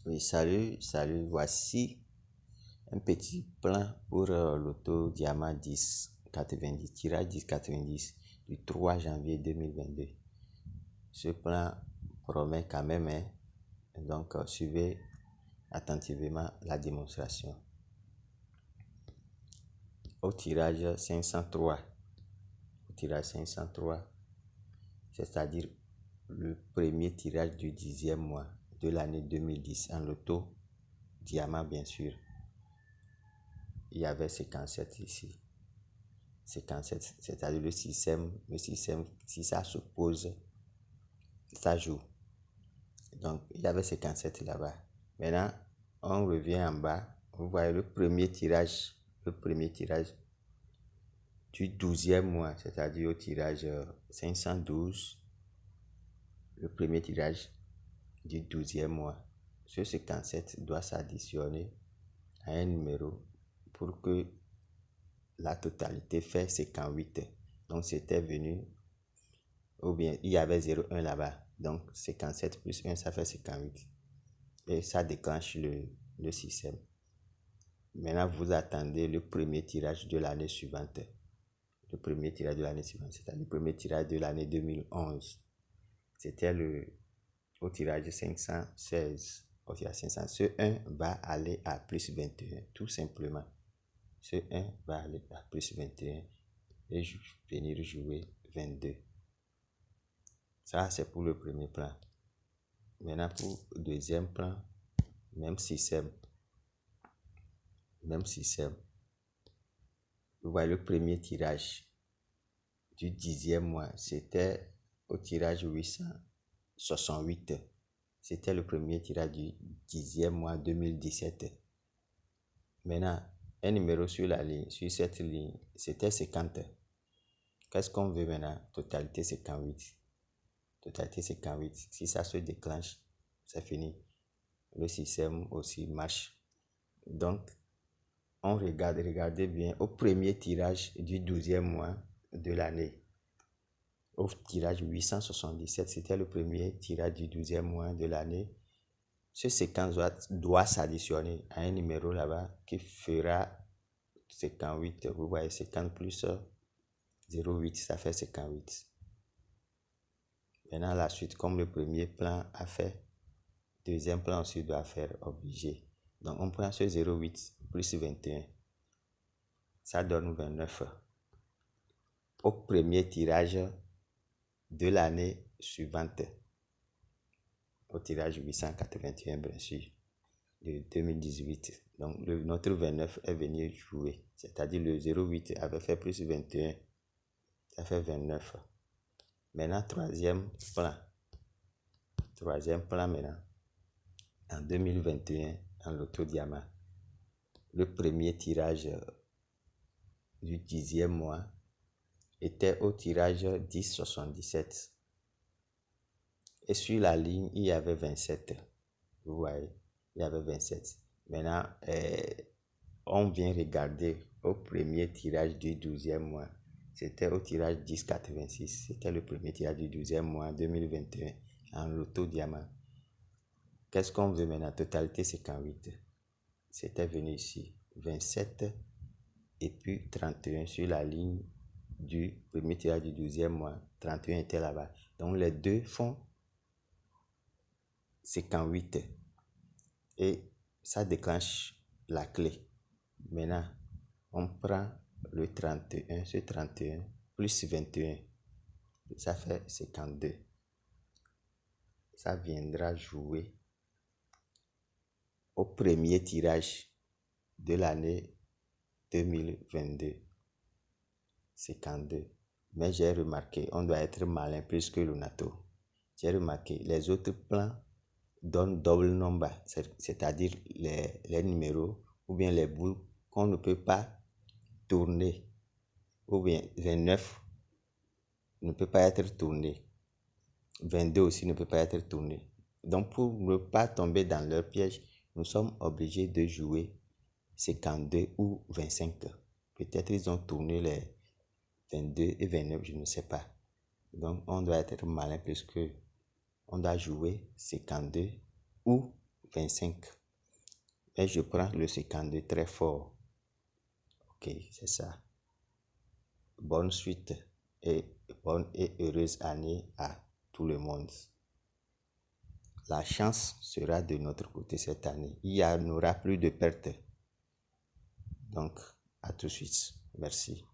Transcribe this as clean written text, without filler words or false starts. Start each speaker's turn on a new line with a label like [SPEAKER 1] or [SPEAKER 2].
[SPEAKER 1] Oui, salut, voici un petit plan pour l'auto Diamant 1090, tirage 1090 du 3 janvier 2022. Ce plan promet quand même, hein, donc suivez attentivement la démonstration. Au tirage 503, c'est-à-dire le premier tirage du 10e mois de l'année 2010 en loto Diamant bien sûr. Il y avait 57 ici. 57, c'est-à-dire le système, si ça se pose, ça joue. Donc, il y avait 57 là-bas. Maintenant, on revient en bas. Vous voyez le premier tirage du 12e mois, c'est-à-dire au tirage 512, le premier tirage du 12e mois. Ce 57 doit s'additionner à un numéro pour que la totalité fait 58. Donc, c'était venu, ou bien il y avait 0,1 là-bas. Donc, 57 plus 1, ça fait 58. Et ça déclenche le système. Maintenant, vous attendez le premier tirage de l'année suivante. Le premier tirage de l'année suivante, c'est-à-dire le premier tirage de l'année 2011. C'était au tirage 516. Au tirage 500. Ce 1 va aller à plus 21, tout simplement. Ce 1 va aller à plus 21 et venir jouer 22. Ça, c'est pour le premier plan. Maintenant, pour le deuxième plan, même système. Vous voyez le premier tirage du 10e mois, c'était au tirage 868. C'était le premier tirage du 10e mois 2017. Maintenant, un numéro sur la ligne, sur cette ligne, c'était 50. Qu'est-ce qu'on veut maintenant? Totalité 58. Totalité 58. Si ça se déclenche, c'est fini. Le système aussi marche. Donc, on regardez bien au premier tirage du 12e mois de l'année. Au tirage 877, c'était le premier tirage du 12e mois de l'année. Ce séquence doit s'additionner à un numéro là-bas qui fera 58. Vous voyez, 50 plus 0,8, ça fait 58. Maintenant, la suite, comme le premier plan a fait, deuxième plan aussi doit faire obligé. Donc, on prend ce 0,8 plus 21. Ça donne 29. Au premier tirage de l'année suivante, au tirage 881, bien sûr, de 2018. Donc, notre 29 est venu jouer. C'est-à-dire le 0,8 avait fait plus 21. Ça fait 29. Maintenant, troisième plan. Maintenant. En 2021, en loto Diamant. Le premier tirage du 10e mois était au tirage 1077. Et sur la ligne, il y avait 27. Vous voyez, il y avait 27. Maintenant, on vient regarder au premier tirage du 12e mois. C'était au tirage 1086. C'était le premier tirage du 12e mois 2021 en loto Diamant. Qu'est-ce qu'on veut maintenant? Totalité 58. C'était venu ici. 27 et puis 31 sur la ligne du premier tirage du 12e mois. 31 était là-bas. Donc les deux font 58 et ça déclenche la clé. Maintenant, on prend le 31, ce 31 plus 21, ça fait 52. Ça viendra jouer au premier tirage de l'année 2022. 52. Mais j'ai remarqué, on doit être malin plus que le NATO. J'ai remarqué, les autres plans donnent double number, c'est-à-dire les numéros ou bien les boules qu'on ne peut pas tourner. Ou bien 29 ne peut pas être tourné. 22 aussi ne peut pas être tourné. Donc pour ne pas tomber dans leur piège, nous sommes obligés de jouer 52 ou 25. Peut-être ils ont tourné les 22 et 29, je ne sais pas. Donc on doit être malin puisque on doit jouer 52 ou 25. Et je prends le 52 très fort. Ok, c'est ça. Bonne suite et bonne et heureuse année à tout le monde. La chance sera de notre côté cette année. Il n'y aura plus de pertes. Donc, à tout de suite. Merci.